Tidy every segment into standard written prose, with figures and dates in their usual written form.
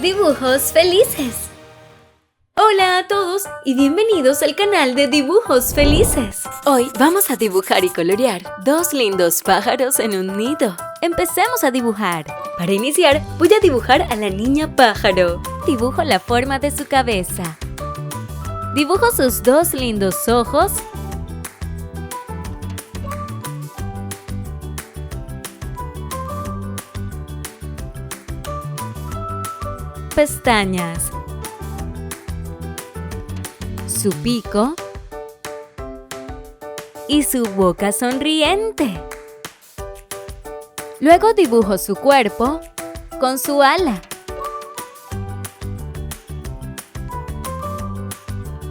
Dibujos felices. Hola a todos y bienvenidos al canal de Dibujos Felices. Hoy vamos a dibujar y colorear dos lindos pájaros en un nido. Empecemos a dibujar. Para iniciar, voy a dibujar a la niña pájaro. Dibujo la forma de su cabeza. Dibujo sus dos lindos ojos. Pestañas. Su pico y su boca sonriente. Luego dibujo su cuerpo con su ala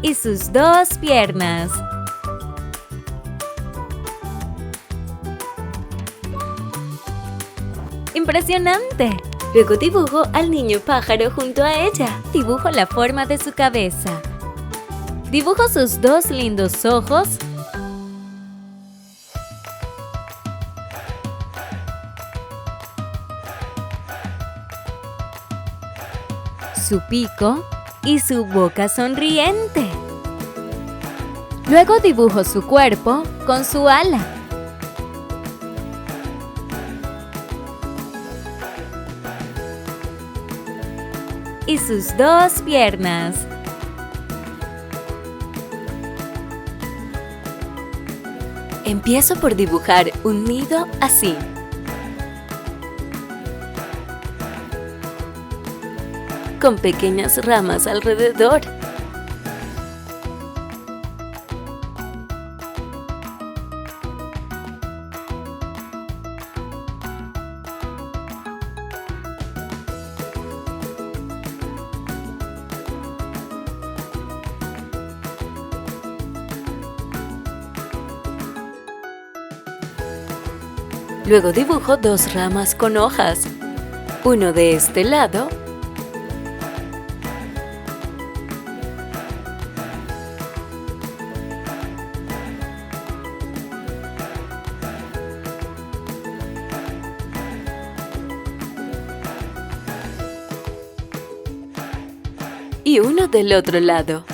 y sus dos piernas. ¡Impresionante! Luego dibujo al niño pájaro junto a ella. Dibujo la forma de su cabeza. Dibujo sus dos lindos ojos. Su pico y su boca sonriente. Luego dibujo su cuerpo con su ala. Y sus dos piernas. Empiezo por dibujar un nido así. Con pequeñas ramas alrededor. Luego dibujo dos ramas con hojas, uno de este lado y uno del otro lado.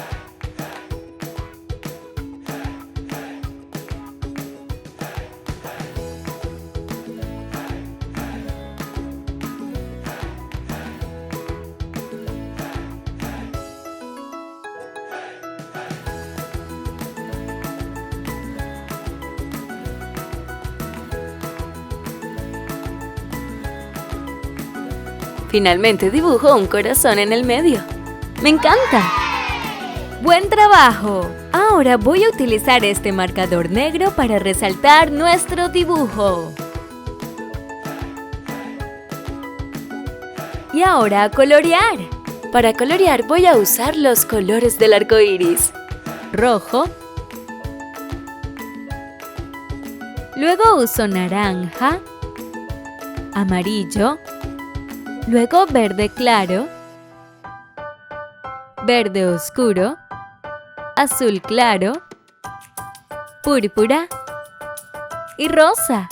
Finalmente dibujo un corazón en el medio. ¡Me encanta! ¡Buen trabajo! Ahora voy a utilizar este marcador negro para resaltar nuestro dibujo. Y ahora a colorear. Para colorear voy a usar los colores del arco iris. Rojo. Luego uso naranja, amarillo. Luego verde claro, verde oscuro, azul claro, púrpura y rosa.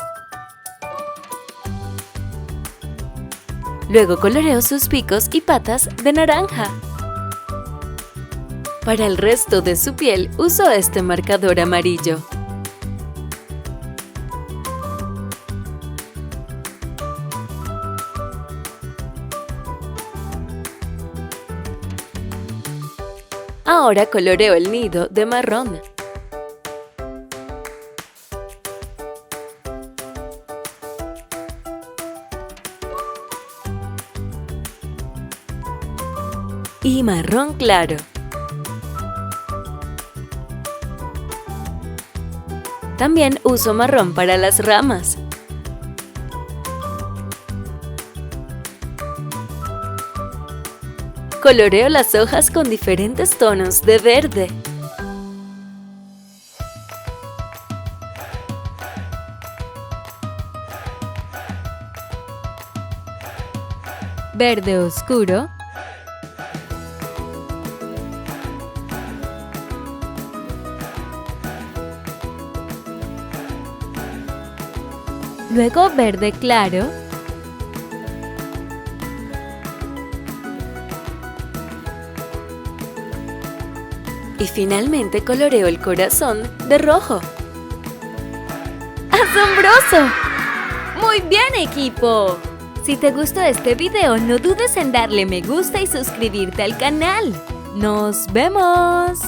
Luego coloreo sus picos y patas de naranja. Para el resto de su piel uso este marcador amarillo. Ahora coloreo el nido de marrón. Y marrón claro. También uso marrón para las ramas. Coloreo las hojas con diferentes tonos de verde. Verde oscuro. Luego verde claro. Y finalmente coloreo el corazón de rojo. ¡Asombroso! ¡Muy bien, equipo! Si te gustó este video, no dudes en darle me gusta y suscribirte al canal. ¡Nos vemos!